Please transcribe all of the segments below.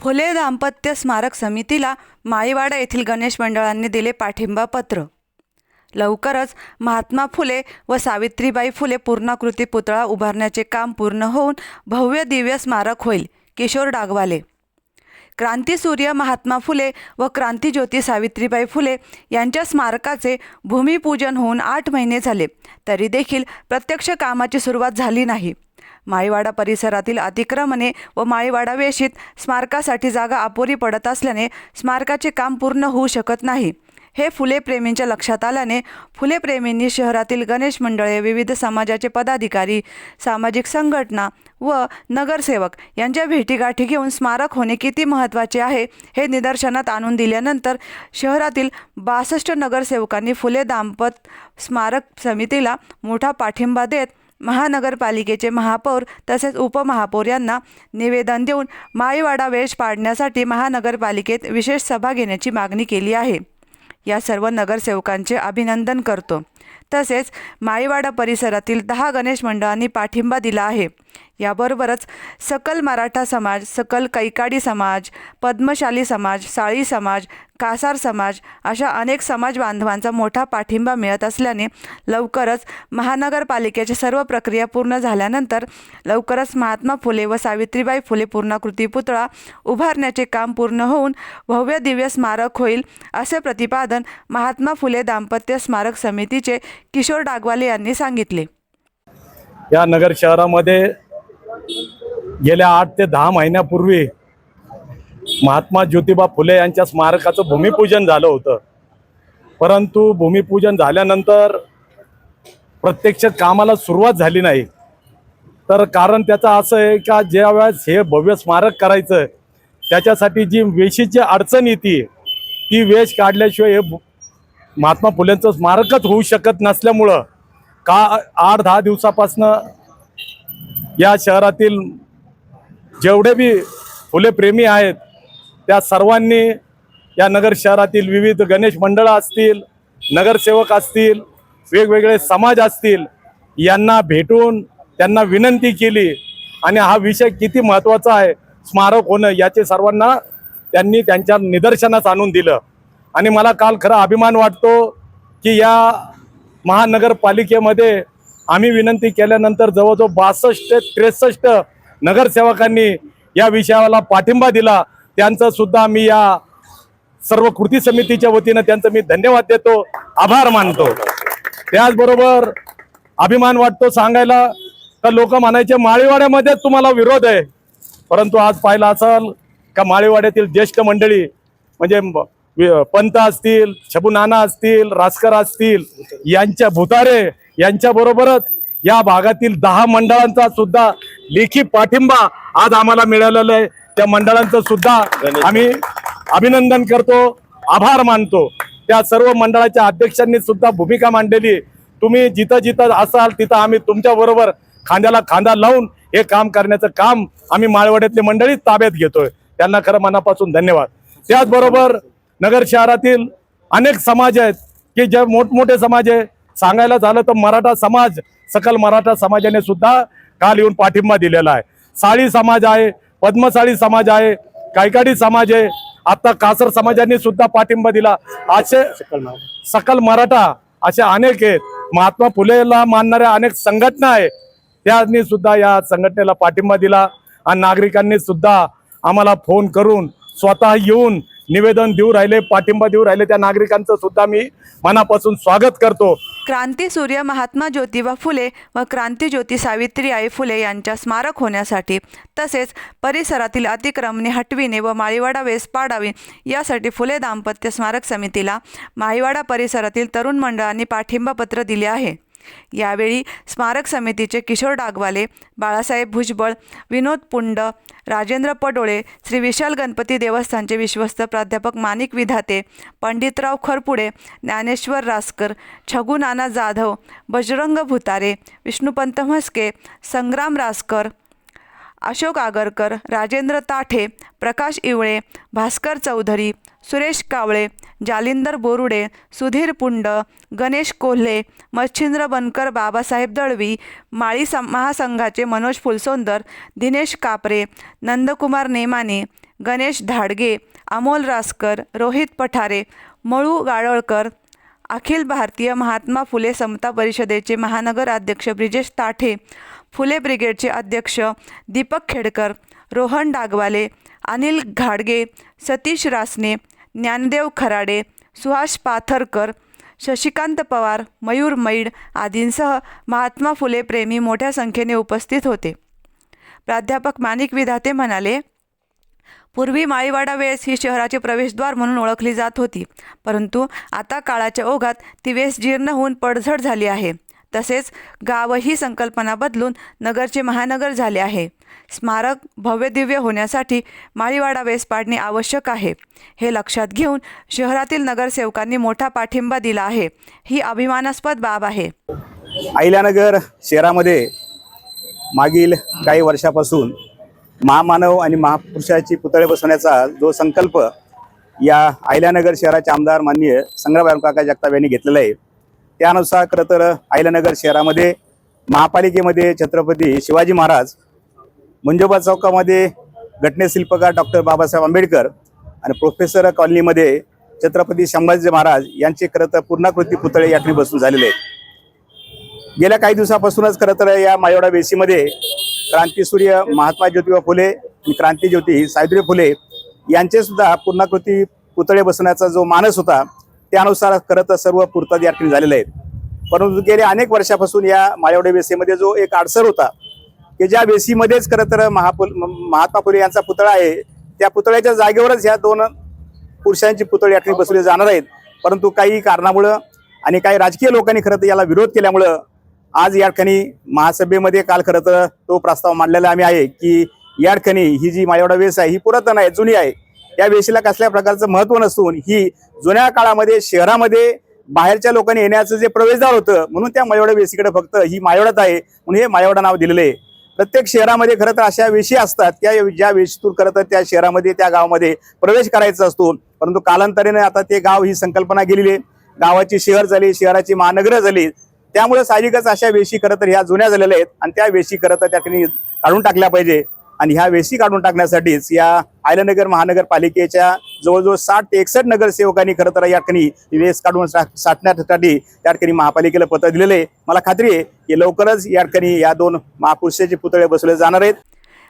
फुले दाम्पत्य स्मारक समितीला माळीवाडा येथील गणेश मंडळांनी दिले पाठिंबा पत्र। लवकरच महात्मा फुले व सावित्रीबाई फुले पूर्णाकृती पुतळा उभारण्याचे काम पूर्ण होऊन भव्य दिव्य स्मारक होईल। किशोर डागवाले। क्रांतीसूर्य महात्मा फुले व क्रांतीज्योती सावित्रीबाई फुले यांच्या स्मारकाचे भूमिपूजन होऊन 8 महिने झाले, तरी देखील प्रत्यक्ष कामाची सुरुवात झाली नाही। माळीवाडा परिसरातील अतिक्रमणे व माळीवाडा वेशीत स्मारकासाठी जागा अपुरी पडत असल्याने स्मारकाचे काम पूर्ण होऊ शकत नाही। हे फुले प्रेमींच्या लक्षात आल्याने फुले प्रेमींनी शहरातील गणेश मंडळे, विविध समाजाचे पदाधिकारी, सामाजिक संघटना व नगरसेवक यांच्या भेटीगाठी घेऊन स्मारक होणे किती महत्त्वाचे आहे हे निदर्शनात आणून दिल्यानंतर शहरातील 62 नगरसेवकांनी फुले दाम्पत्य स्मारक समितीला मोठा पाठिंबा देत महानगरपालिकेचे महापौर तसेच उपमहापौर यांना निवेदन देऊन माळीवाडा वेश पाडण्यासाठी महानगरपालिकेत विशेष सभा घेण्याची मागणी केली आहे। या सर्व नगरसेवकांचे अभिनंदन करतो। तसेच माळीवाडा परिसरातील 10 गणेश मंडळांनी पाठिंबा दिला आहे। याबरोबरच सकल मराठा समाज, सकल कैकाडी समाज, पद्मशाली समाज, साळी समाज, कासार समाज अशा अनेक समाज बांधवांचा मोठा पाठिंबा मिळत असल्याने लवकरच महानगरपालिकेच्या सर्व प्रक्रिया पूर्ण झाल्यानंतर लवकरच महात्मा फुले व सावित्रीबाई फुले पूर्णाकृती पुतळा उभारण्याचे काम पूर्ण होऊन भव्य दिव्य स्मारक होईल, असे प्रतिपादन महात्मा फुले दाम्पत्य स्मारक समितीचे किशोर डागवाले यांनी सांगितले। या नगर शहरामध्ये गेल्या 8 ते 10 महिन्यापूर्वी महात्मा ज्योतिबा फुले यांच्या स्मारकाचं भूमिपूजन झालं होतं, परंतु भूमिपूजन झाल्यानंतर प्रत्यक्ष कामाला सुरुवात झाली नाही। तर कारण त्याचं असं आहे का ज्या वेळेस हे भव्य स्मारक करायचं त्याच्यासाठी जी वेशीची अडचण येते ती वेश काढल्याशिवाय हे महात्मा फुलेंचं स्मारकच होऊ शकत नसल्यामुळं का 8-10 दिवसापासनं या शहरातील जेवढे बी फुले प्रेमी आहेत त्या सर्वांनी या नगर शहरातील विविध गणेश मंडळं असतील, नगरसेवक असतील, वेगवेगळे समाज असतील यांना भेटून त्यांना विनंती केली आणि हा विषय किती महत्त्वाचा आहे स्मारक होणं याचे सर्वांना त्यांनी त्यांच्या निदर्शनास आणून दिलं। आणि मला काल खरा अभिमान वाटतो की या महानगरपालिकेमध्ये आम्ही विनंती केल्यानंतर जवळजवळ 62 ते 63 नगरसेवकांनी या विषयाला पाठिंबा दिला। त्यांचं सुद्धा मी या सर्व कृती समितीच्या वतीनं त्यांचं मी धन्यवाद देतो, आभार मानतो। त्याचबरोबर अभिमान वाटतो सांगायला का लोक म्हणायचे माळीवाड्यामध्ये तुम्हाला विरोध आहे, परंतु आज पाहिलं असेल का माळीवाड्यातील ज्येष्ठ मंडळी म्हणजे पंत असतील, शबुनाना असतील, रासकर असतील, यांच्या भुतारे यांच्याबरोबरच या भागातील 10 मंडळांचा सुद्धा लेखी पाठिंबा आज आम्हाला मिळालेला आहे। त्या मंडळांचं सुद्धा आम्ही अभिनंदन करतो, आभार मानतो। त्या सर्व मंडळाच्या अध्यक्षांनी सुद्धा भूमिका मांडलेली, तुम्ही जिथं जिथं असाल तिथं आम्ही तुमच्या बरोबर खांद्याला खांदा लावून हे काम करण्याचं काम आम्ही माळीवाड्यातली मंडळी ताब्यात घेतोय। त्यांना खरं मनापासून धन्यवाद। त्याचबरोबर नगर शहरातील अनेक समाज आहेत की जे मोठमोठे समाज आहे, सांगायला झालं तर मराठा समाज, सकल मराठा समाजाने सुद्धा काल येऊन पाठिंबा दिलेला आहे। साळी समाज आहे, पद्मसाळी समाज आहे, कैकाडी समाज आहे, आता कासर समाजाने सुद्धा पाठिंबा दिला। असे सकल मराठा असे अनेक आहेत, महात्मा फुलेला मानणाऱ्या अनेक संघटना आहेत, त्यांनी सुद्धा या संघटनेला पाठिंबा दिला। आणि नागरिकांनी सुद्धा आम्हाला फोन करून स्वतः येऊन निवेदन देऊ राहिले, पाठिंबा देऊ राहिले, त्या नागरिकांचं सुद्धा मी मनापासून स्वागत करतो। क्रांतीसूर्य महात्मा ज्योतिबा फुले व क्रांतीज्योती सावित्रीबाई फुले यांच्या स्मारक होण्यासाठी तसेच परिसरातील अतिक्रमणे हटविणे व माळीवाडा वेस पाडावी यासाठी फुले दाम्पत्य स्मारक समितीला माळीवाडा परिसरातील तरुण मंडळांनी पाठिंबा पत्र दिले आहे। यावेळी स्मारक समितीचे किशोर डागवाले, बाळासाहेब भुजबळ, विनोद पुंड, राजेंद्र पडोळे, श्री विशाल गणपती देवस्थानचे विश्वस्त प्राध्यापक माणिक विधाते, पंडितराव खरपुडे, ज्ञानेश्वर रासकर, छगुनाना जाधव, बजरंग भुतारे, विष्णुपंत म्हस्के, संग्राम रासकर, अशोक आगरकर, राजेंद्र ताठे, प्रकाश इवळे, भास्कर चौधरी, सुरेश कावळे, जालिंदर बोरुडे, सुधीर पुंड, गणेश कोल्हे, मच्छिंद्र बनकर, बाबासाहेब दळवी, महासंघाचे मनोज फुलसोंदर, दिनेश कापरे, नंदकुमार नेमाने, गणेश धाडगे, अमोल रासकर, रोहित पठारे, मळू गाळवळकर, अखिल भारतीय महात्मा फुले समता परिषदेचे महानगर अध्यक्ष ब्रिजेश ताठे, फुले ब्रिगेडचे अध्यक्ष दीपक खेडकर, रोहन डागवाले, अनिल घाडगे, सतीश रासने, ज्ञानदेव खराडे, सुहास पाथरकर, शशिकांत पवार, मयूर मैड आदींसह महात्मा फुले प्रेमी मोठ्या संख्येने उपस्थित होते. प्राध्यापक माणिक विधाते म्हणाले, पूर्वी माळीवाडा वेस ही शहराचे प्रवेशद्वार म्हणून ओळखली जात होती, परंतु आता काळाच्या ओघात ती वेस जीर्ण होऊन पडझड झाली आहे. तसेच गाव ही संकल्पना बदलून नगरचे महानगर झाले आहे. स्मारक भव्यदिव्य होण्यासाठी माळीवाडा वेस पाडणे आवश्यक आहे. हे लक्षात घेऊन शहरातील नगरसेवकांनी मोठा पाठिंबा दिला आहे. ही अभिमानास्पद बाब आहे. अहिल्यानगर शहरामध्ये मागील काही वर्षापासून महामानव आणि महापुरुषाची पुतळे बसवण्याचा जो संकल्प या अहिल्यानगर शहराचे आमदार माननीय संग्रामराव काका जगताप यांनी घेतलेला आहे, त्यानुसार खरं तर अहिल्यानगर शहरामध्ये महापालिकेमध्ये छत्रपती शिवाजी महाराज, मंजोबा चौकामध्ये घटनेशिल्पकार डॉक्टर बाबासाहेब आंबेडकर आणि प्रोफेसर कॉलनीमध्ये छत्रपती संभाजी महाराज यांचे खरं तर पूर्णाकृती पुतळे या ठिकाणी बसून झालेले आहेत. गेल्या काही दिवसापासूनच खरं तर या माळीवाडा वेशीमध्ये क्रांतीसूर्य महात्मा ज्योतिबा फुले आणि क्रांतीज्योती सावित्री फुले यांचे सुद्धा पूर्णाकृती पुतळे बसवण्याचा जो मानस होता, त्यानुसार खरं तर सर्व पूर्तता या ठिकाणी झालेले आहेत. परंतु गेल्या अनेक वर्षापासून या माळीवाडा वेशीमध्ये जो एक अडसर होता की ज्या वेशीमध्येच खरं तर महात्मा फुले यांचा पुतळा आहे, त्या पुतळ्याच्या जागेवरच ह्या दोन पुरुषांची पुतळे या ठिकाणी बसवले जाणार आहेत. परंतु काही कारणामुळं आणि काही राजकीय लोकांनी खरं तर याला विरोध केल्यामुळं आज या ठिकाणी महासभेमध्ये काल खरं तर तो प्रस्ताव मांडलेला आम्ही आहे की या ठिकाणी ही जी माळीवाडा वेस आहे ही पुरातन आहे, जुनी आहे. या वेशीला कसल्या प्रकारचं महत्त्व नसून ही जुन्या काळामध्ये शहरामध्ये बाहेरच्या लोकांनी येण्याचं जे प्रवेशद्वार होतं, म्हणून त्या माळीवाडा वेशीकडे फक्त ही माळीवाडाच आहे म्हणून हे माळीवाडा नाव दिलेलं आहे. प्रत्येक शहरामध्ये खरं तर अशा वेशी असतात त्या ज्या वेशीतून खरं तर त्या शहरामध्ये त्या गावामध्ये प्रवेश करायचा असतो. परंतु कालांतराने आता ते गाव ही संकल्पना गेलेली आहे, गावाची शहर झाली, शहराची महानगरं झाली. त्यामुळे साहजिकच अशा वेशी खरं तर ह्या जुन्या झालेल्या आहेत आणि त्या वेशी खरं तर त्या ठिकाणी काढून टाकल्या पाहिजे. आणि ह्या वेशी काढून टाकण्यासाठीच या अहिल्यानगर महानगरपालिकेच्या जवळजवळ 60 ते 61 नगरसेवकांनी खरं तर या ठिकाणी वेस काढून साठण्यासाठी त्या ठिकाणी महापालिकेला पत्र दिलेलं आहे. मला खात्री आहे की लवकरच या ठिकाणी या दोन महापुरुषाचे पुतळे बसवले जाणार आहेत.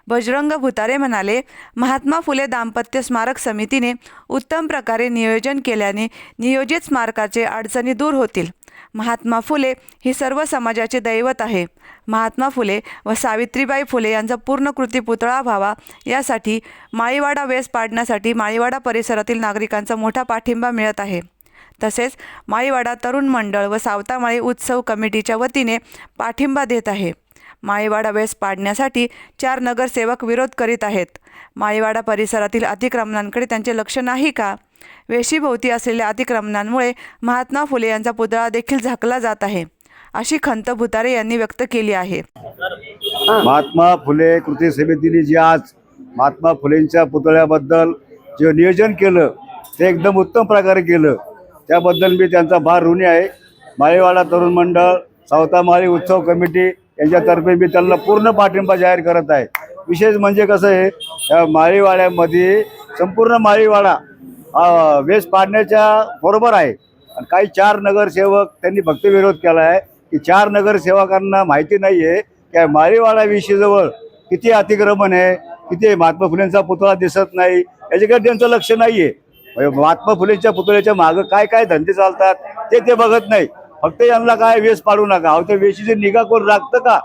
बजरंग भुतारे म्हणाले, महात्मा फुले दाम्पत्य स्मारक समितीने उत्तम प्रकारे नियोजन केल्याने नियोजित स्मारकाचे अडचणी दूर होतील. महात्मा फुले ही सर्व समाजाचे दैवत आहे. महात्मा फुले व सावित्रीबाई फुले यांचा पूर्णकृती पुतळा व्हावा यासाठी माळीवाडा वेस पाडण्यासाठी माळीवाडा परिसरातील नागरिकांचा मोठा पाठिंबा मिळत आहे. तसेच माळीवाडा तरुण मंडळ व सावतामाळी उत्सव कमिटीच्या वतीने पाठिंबा देत आहे. माळीवाडा वेस पाडण्यासाठी 4 नगरसेवक विरोध करीत आहेत. माळीवाडा परिसरातील अतिक्रमणांकडे त्यांचे लक्ष नाही का? वेशीभोवती असलेल्या अतिक्रमणांमुळे महात्मा फुले यांचा पुतळा देखील झाकला जात आहे, अशी खंत भुतारे यांनी व्यक्त केली आहे. महात्मा फुले कृती समितीने जे आज महात्मा फुलेंच्या पुतळ्याबद्दल जे नियोजन केलं ते एकदम उत्तम प्रकारे केलं, त्याबद्दल मी त्यांचा भार ऋणी आहे. माळीवाडा तरुण मंडळ, सावतामाळी उत्सव कमिटी यांच्यातर्फे मी त्यांना पूर्ण पाठिंबा जाहीर करत आहे. विशेष म्हणजे कसं आहे, या माळीवाड्यामध्ये संपूर्ण माळीवाडा वेस पाडण्याच्या बरोबर आहे. आणि काही 4 नगरसेवक त्यांनी फक्त विरोध केला आहे की 4 नगरसेवकांना माहिती नाही आहे की माळीवाडा वेशीजवळ किती अतिक्रमण आहे, किती महात्मा फुलेंचा पुतळा दिसत नाही, याच्याकडे त्यांचं लक्ष नाही आहे. महात्मा फुलेंच्या पुतळ्याच्या मागं काय काय धंदे चालतात ते बघत नाही. फक्त यांना काय वेस पाडू नका, अहो त्या वेशीची निगा कोण राखतं का?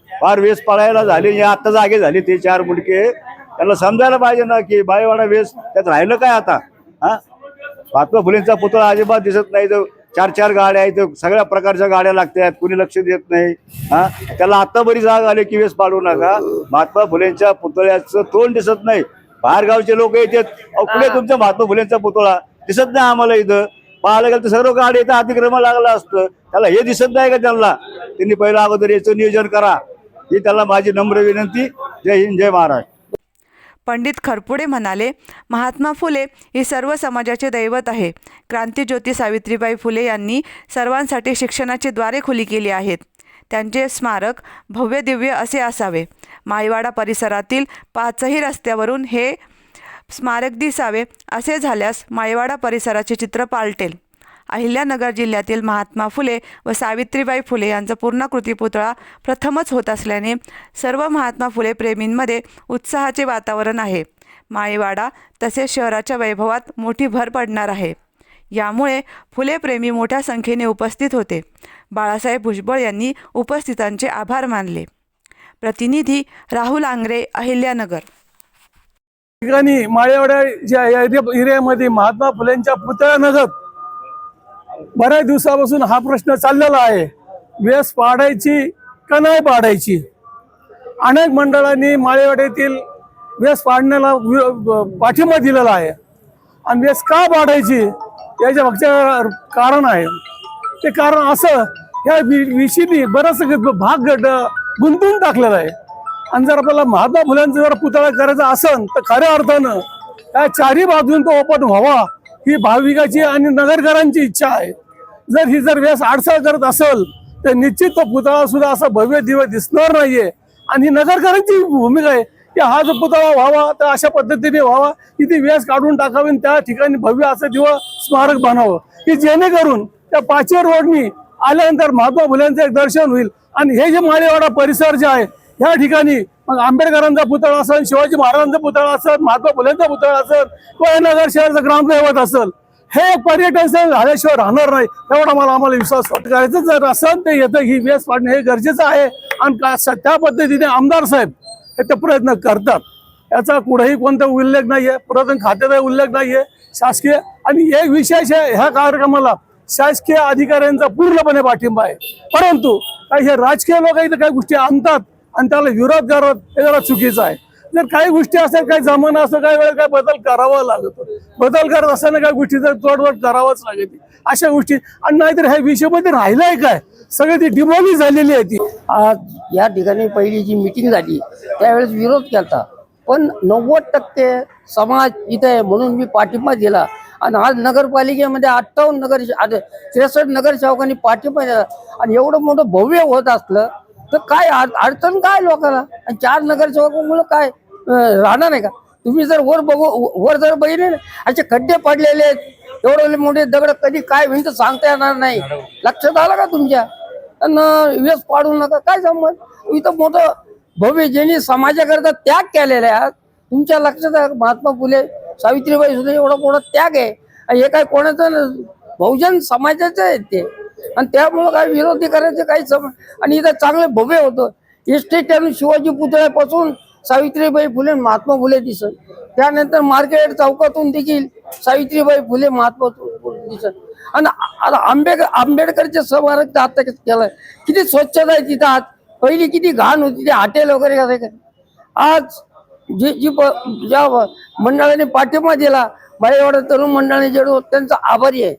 फार वेस पाडायला झाले, या आत्ता जागे झाले ते 4 मुंडके, त्यांना समजायला पाहिजे ना की माळीवाडा वेस त्यात राहिलं काय आता. महात्मा फुलेंचा पुतळा अजिबात दिसत नाही, तर 4 गाड्या आहेत, सगळ्या प्रकारच्या गाड्या लागतात, कुणी लक्ष देत नाही. त्याला आत्ता बरी जाग आली की वेस पाडू नका. महात्मा फुलेंच्या पुतळ्याचं तोंड दिसत नाही, बाहेरगावचे लोक येतात, कुठे तुमचा महात्मा फुलेंचा पुतळा दिसत नाही आम्हाला, इथं पाहायला गेलं तर सर्व गाडी इथं अतिक्रमण लागलं असतं, त्याला हे दिसत नाही का? त्यांनी पहिलं अगोदर याचं नियोजन करा, ही त्याला माझी नम्र विनंती. जय हिंद, जय महाराष्ट्र. पंडित खरपुडे म्हणाले, महात्मा फुले ही सर्व समाजाचे दैवत आहे. क्रांतीज्योती सावित्रीबाई फुले यांनी सर्वांसाठी शिक्षणाची द्वारे खुली केली आहेत. त्यांचे स्मारक भव्य दिव्य असे असावे. माळीवाडा परिसरातील 5ही रस्त्यावरून हे स्मारक दिसावे, असे झाल्यास माळीवाडा परिसराचे चित्र पालटेल. अहिल्यानगर जिल्ह्यातील महात्मा फुले व सावित्रीबाई फुले यांचा पूर्णाकृती पुतळा प्रथमच होत असल्याने सर्व महात्मा फुले प्रेमींमध्ये उत्साहाचे वातावरण आहे. माळीवाडा तसेच शहराच्या वैभवात मोठी भर पडणार आहे. यामुळे फुले प्रेमी मोठ्या संख्येने उपस्थित होते. बाळासाहेब भुजबळ यांनी उपस्थितांचे आभार मानले. प्रतिनिधी राहुल आंग्रे, अहिल्यानगर. ठिकाणी माळीवाड्या एरियामध्ये महात्मा फुलेंच्या पुतळ्यानगत बऱ्याच दिवसापासून हा प्रश्न चाललेला आहे. वेस पाडायची का नाही पाडायची. अनेक मंडळांनी माळीवाड्यातील वेस पाडण्याला पाठिंबा दिलेला आहे. आणि वेस का पाडायची याच्या मागचं कारण आहे. ते कारण असं, या विषयी बरंच भाग गुंतवून टाकलेला आहे. आणि जर आपल्याला महात्मा फुल्यांचा जर पुतळा करायचा असेल तर खऱ्या अर्थानं त्या चारही बाजून तो ओपन व्हावा ही भाविकाची आणि नगरकरांची इच्छा आहे. जर वेस आडसळ करत असेल तर निश्चित तो पुतळा सुद्धा असा भव्य दिव्य दिसणार नाहीये. आणि नगरकरांची भूमिका आहे की हा जो पुतळा व्हावा तर अशा पद्धतीने व्हावा की ती वेस काढून टाकावी, त्या ठिकाणी भव्य असं दिवं स्मारक बनावं की जेणेकरून त्या पाचेर रोडनी आल्यानंतर महात्मा फुल्यांचं एक दर्शन होईल. आणि हे जे माळीवाडा परिसर जे आहे या ठिकाणी मग आंबेडकरांचा पुतळा असेल, शिवाजी महाराजांचा पुतळा असेल, महात्मा फुलेंचा पुतळा असेल किंवा नगर शहराचं ग्रामदैवत असेल, हे पर्यटन स्थळ झाल्याशिवाय राहणार नाही एवढा आम्हाला विश्वास वाटतो. करायचं जर असेल तर येतं ही वेस पाडणे हे गरजेचं आहे. आणि त्या पद्धतीने आमदार साहेब हे ते प्रयत्न करतात. याचा कुठेही कोणता उल्लेख नाहीये, पुरातन खात्याचा उल्लेख नाहीये. शासकीय आणि एक विशेष आहे, ह्या कार्यक्रमाला शासकीय अधिकाऱ्यांचा पूर्णपणे पाठिंबा आहे. परंतु काही हे राजकीय लोक इथं काही गोष्टी आणतात आणि त्याला विरोध करत, हे जरा चुकीचं आहे. जर काही गोष्टी असेल, काही जमाना असं काही वेळेला काही बदल करावा लागतो. बदल करत असताना काही गोष्टी जर तोडवड करावंच लागते अशा गोष्टी. आणि नाहीतर ह्या विषयामध्ये राहिलाय काय, सगळी ती डिमॉलिश झालेली आहे. ती आज या ठिकाणी पहिली जी मीटिंग झाली त्यावेळेस विरोध केला, पण 90% समाज इथे आहे म्हणून मी पाठिंबा दिला. आणि आज नगरपालिकेमध्ये 63 नगरसेवकांनी पाठिंबा दिला. आणि एवढं मोठं भव्य होत असलं तर काय अडचण काय लोकांना. आणि 4 नगरसेवकांमुळे काय राहणार नाही का. तुम्ही जर वर जर बघितले ना, असे खड्डे पडलेले आहेत, एवढे मोठे दगड कधी काय होईल तर सांगता येणार नाही. लक्षात आलं का तुमच्या. आणि वेस पाडू नका काय संबंध. इथं मोठं भव्य ज्यांनी समाजाकरता त्याग केलेला आहे. तुमच्या लक्षात आहे महात्मा फुले सावित्रीबाई सुद्धा एवढा मोठा त्याग आहे. आणि हे काय कोणाचं बहुजन समाजाचं आहे ते. आणि त्यामुळं काय विरोधी करायचे काही आणि इथं चांगले भव्य होतं. इस्टेट शिवाजी पुतळ्यापासून सावित्रीबाई फुले महात्मा फुले दिसत. त्यानंतर मार्केट चौकातून देखील सावित्रीबाई फुले महात्मा फुले दिसत. आणि आता आंबेडकरचे स्मारक आता केलं, किती स्वच्छता आहे तिथं. आज पहिली किती घाण होती, ते हॉटेल वगैरे करायचं. आज ज्या मंडळाने पाठिंबा दिला, माळीवाडा तरुण मंडळाने जेवढं त्यांचा आभारी आहे.